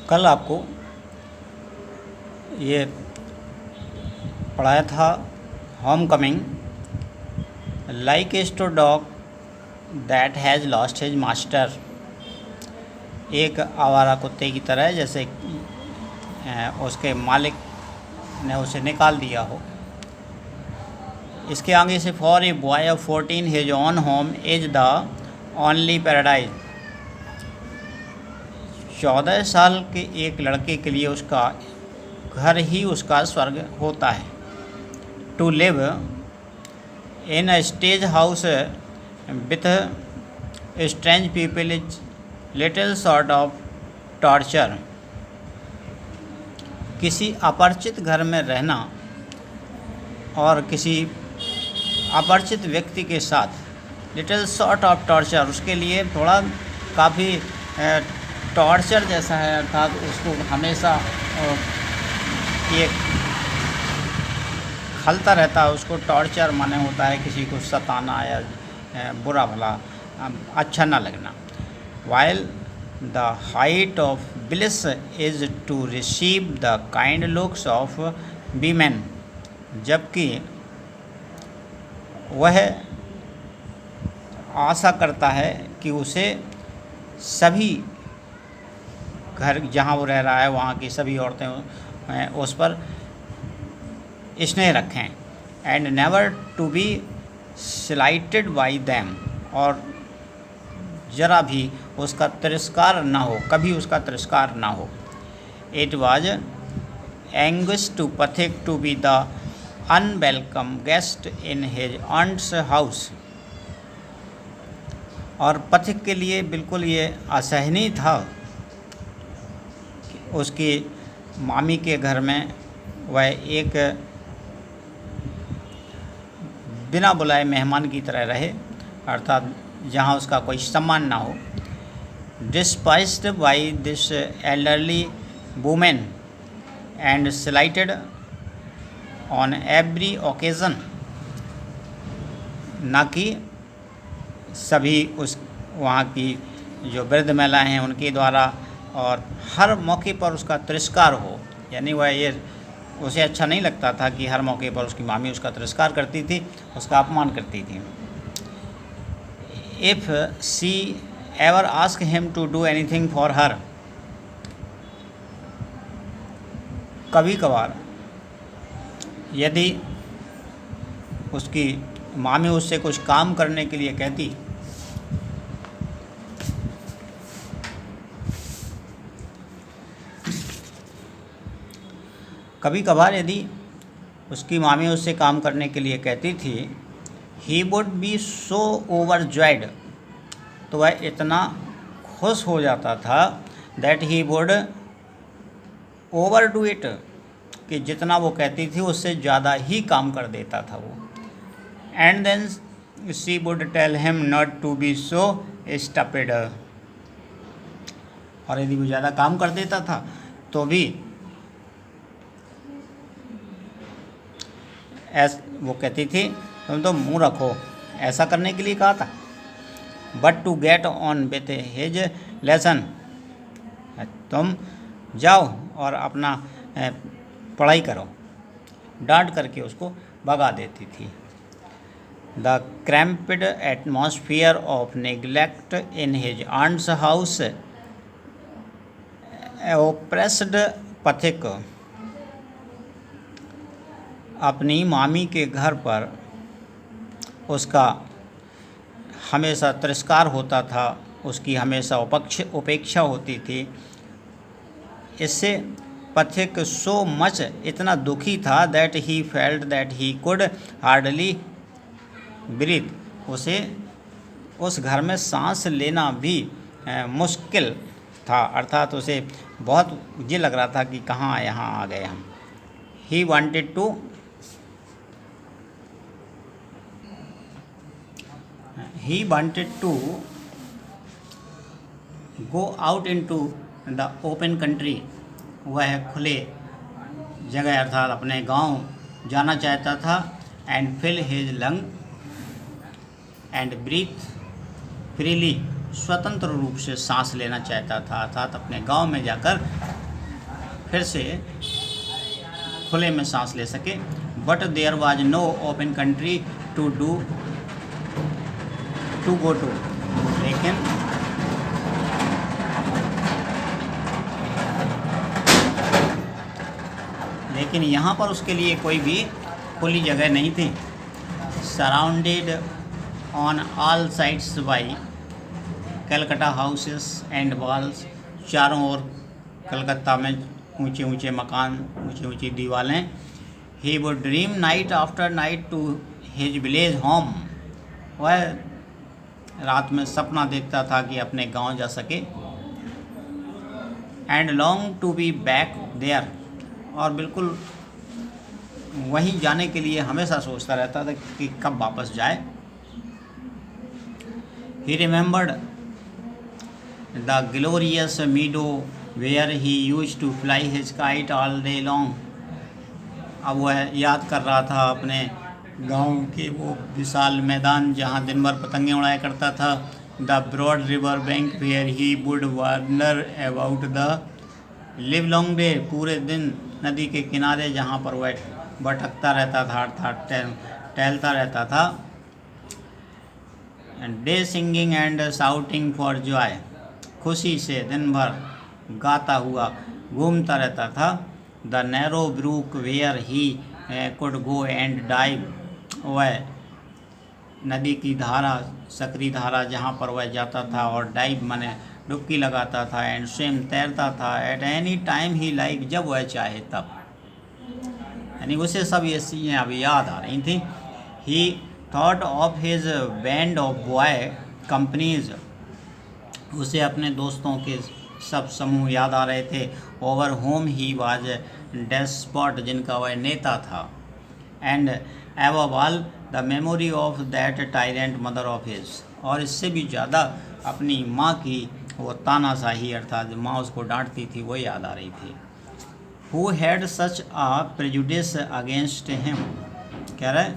कल आपको ये पढ़ाया था home coming, like a stray dog that has lost his master. एक आवारा कुत्ते की तरह, जैसे उसके मालिक ने उसे निकाल दिया हो। इसके आगे से for a boy of 14 his own home is the only paradise. 14 साल के एक लड़के के लिए उसका घर ही उसका स्वर्ग होता है। To live in a strange house with strange people is little sort of torture. किसी अपरिचित घर में रहना और किसी अपरिचित व्यक्ति के साथ लिटिल सॉर्ट ऑफ टॉर्चर, उसके लिए थोड़ा काफ़ी टॉर्चर जैसा है, अर्थात उसको हमेशा ये खलता रहता है। उसको टॉर्चर माने होता है किसी को सताना या बुरा भला अच्छा ना लगना। While the height of bliss is to receive the kind looks of women, जबकि वह आशा करता है कि उसे सभी घर जहाँ वो रह रहा है वहाँ की सभी औरतें उस पर स्नेह रखें। And never to be slighted by them, और ज़रा भी उसका तिरस्कार ना हो, कभी उसका तिरस्कार ना हो। It was anguish to Pathik to be the unwelcome guest in his aunt's house. और पथिक के लिए बिल्कुल ये असहनीय था कि उसकी मामी के घर में वह एक बिना बुलाए मेहमान की तरह रहे, अर्थात जहाँ उसका कोई सम्मान ना हो। Despised by this elderly women and slighted on every occasion, ना कि सभी उस वहाँ की जो वृद्ध महिलाएं हैं उनके द्वारा और हर मौके पर उसका तिरस्कार हो। यानी वह ये उसे अच्छा नहीं लगता था कि हर मौके पर उसकी मामी उसका तिरस्कार करती थी, उसका अपमान करती थी। If she ever ask him to do anything for her, कभी कभार यदि उसकी मामी उससे कुछ काम करने के लिए कहती, कभी कभार यदि उसकी मामी उससे काम करने के लिए कहती थी, he would be so overjoyed, तो वह इतना खुश हो जाता था, that he would over do it, कि जितना वो कहती थी उससे ज़्यादा ही काम कर देता था वो। And then she would tell him not to be so stupid, और यदि वो ज़्यादा काम कर देता था तो भी वो कहती थी तुम तो मुँह रखो, ऐसा करने के लिए कहा था। But to get on with his lesson, तुम जाओ और अपना पढ़ाई करो, डांट करके उसको भगा देती थी। The cramped atmosphere of neglect in his aunt's house oppressed Pathik. अपनी मामी के घर पर उसका हमेशा तिरस्कार होता था, उसकी हमेशा उपेक्षा होती थी। इससे पथिक सो मच इतना दुखी था that he felt that he could hardly breathe, उसे उस घर में सांस लेना भी मुश्किल था, अर्थात उसे बहुत ये लग रहा था कि कहाँ यहाँ आ गए हम। ही wanted to go out into the open country, वह खुले जगह अर्थात अपने गांव जाना चाहता था। And fill his lung and breathe freely, स्वतंत्र रूप से सांस लेना चाहता था, अर्थात अपने गांव में जाकर फिर से खुले में सांस ले सके। But there was no open country to go to, लेकिन यहाँ पर उसके लिए कोई भी खुली जगह नहीं थी। Surrounded on all sides by Calcutta houses and walls, चारों ओर कलकत्ता में ऊंचे ऊंचे मकान, ऊंची ऊंची दीवारें। He would dream night after night to his village home, वह रात में सपना देखता था कि अपने गांव जा सके। And long to be back there, और बिल्कुल वहीं जाने के लिए हमेशा सोचता रहता था कि कब वापस जाए। He remembered the glorious meadow where he used to fly his kite all day long. अब वह याद कर रहा था अपने गांव के वो विशाल मैदान जहां दिन भर पतंगे उड़ाया करता था। The broad river bank where he would wander about the livelong day, पूरे दिन नदी के किनारे जहाँ पर वह भटकता रहता था अर्थात टहलता रहता था। Day singing and shouting for joy, खुशी से दिन भर गाता हुआ घूमता रहता था। The narrow brook where he could go and dive, वह नदी की धारा, सकरी धारा जहाँ पर वह जाता था और डाइव माने डुबकी लगाता था, एंड स्विम तैरता था। At any time he like, जब वह चाहे तब, यानी उसे सब ये चीज़ें अभी याद आ रही थी। ही thought of his band of boy companies, उसे अपने दोस्तों के सब समूह याद आ रहे थे। Over home he was despot, जिनका वह नेता था। And above all the memory of that tyrant mother of his, और इससे भी ज़्यादा अपनी माँ की वो तानाशाही, अर्थात माँ उसको डांटती थी, वो याद आ रही थी। Who had such a prejudice against him, कह रहे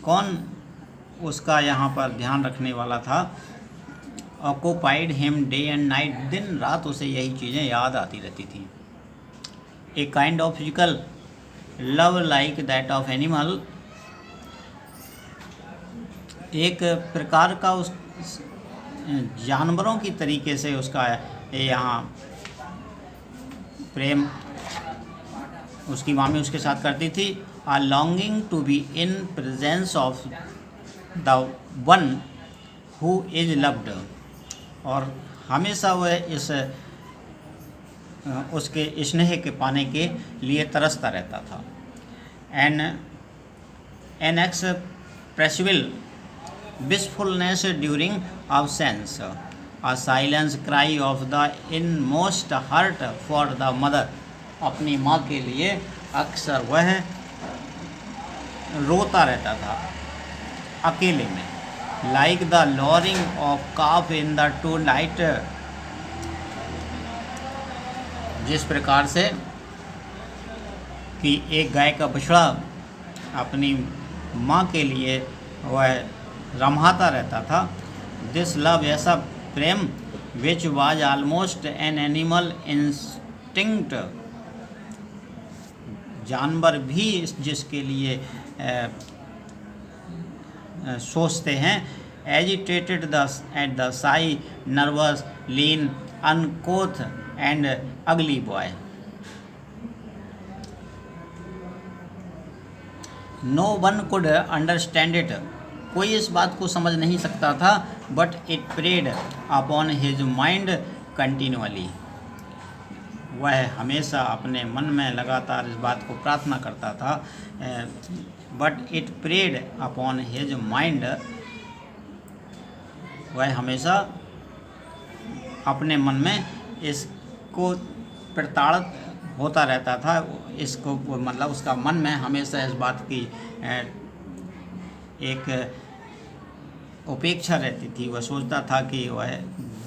कौन उसका यहाँ पर ध्यान रखने वाला था। Occupied him day and night, दिन रात उसे यही चीज़ें याद आती रहती थी। A kind of physical love like that of animal, एक प्रकार का उस जानवरों की तरीके से उसका यहाँ प्रेम उसकी मामी उसके साथ करती थी। A longing to be in presence of the one who is loved, और हमेशा वह इस उसके स्नेह के पाने के लिए तरसता रहता था। An expressible wishfulness during absence, a silence cry of the inmost heart for the mother, अपनी माँ के लिए अक्सर वह रोता रहता था अकेले में। like the lowering of calf in the twilight, जिस प्रकार से कि एक गाय का बछड़ा अपनी माँ के लिए वह रम्हाता रहता था। दिस लव, ऐसा प्रेम, which was almost an animal instinct, जानवर भी जिसके लिए सोचते हैं। Agitated the at the shy, nervous, lean, uncouth and ugly boy. No one could understand it, कोई इस बात को समझ नहीं सकता था। But it preyed upon his mind continually, वह हमेशा अपने मन में लगातार इस बात को प्रार्थना करता था। But it preyed upon his mind, वह हमेशा अपने मन में इसको प्रताड़ित होता रहता था। इसको मतलब उसका मन में हमेशा इस बात की एक उपेक्षा रहती थी। वह सोचता था कि वह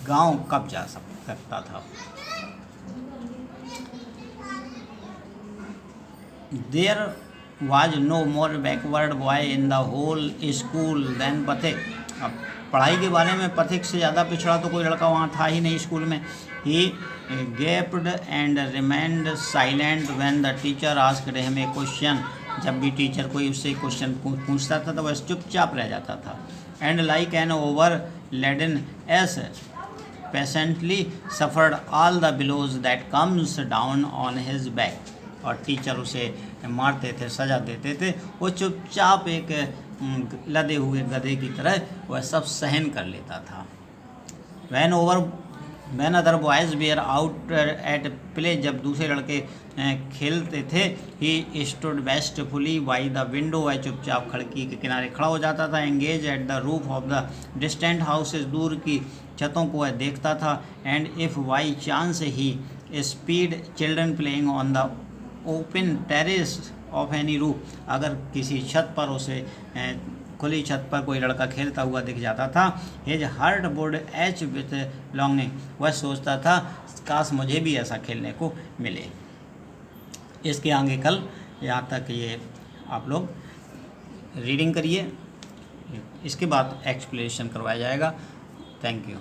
गांव कब जा सकता था। There was no more backward boy in the whole school than Pathik, अब पढ़ाई के बारे में पथिक से ज़्यादा पिछड़ा तो कोई लड़का वहाँ था ही नहीं स्कूल में। He gaped and remained silent when the teacher asked him a question. जब भी टीचर कोई उससे क्वेश्चन पूछता था तो वह चुपचाप रह जाता था। And like an overladen ass patiently suffered all the blows that comes down on his back. और टीचर उसे मारते थे, सजा देते थे, वो चुपचाप एक लदे हुए गधे की तरह वह सब सहन कर लेता था। When other boys were out at play, जब दूसरे लड़के खेलते थे, he stood wistfully by the window, वह चुपचाप खिड़की के किनारे खड़ा हो जाता था। Engage at the roof of the distant houses, दूर की छतों को वह देखता था। And if by chance he spied children playing on the open terrace of any roof, अगर किसी छत पर उसे खुली छत पर कोई लड़का खेलता हुआ दिख जाता था, his heart would H with longing, वह सोचता था काश मुझे भी ऐसा खेलने को मिले। इसके आगे कल यहाँ तक ये आप लोग रीडिंग करिए, इसके बाद एक्सप्लेनेशन करवाया जाएगा। Thank you.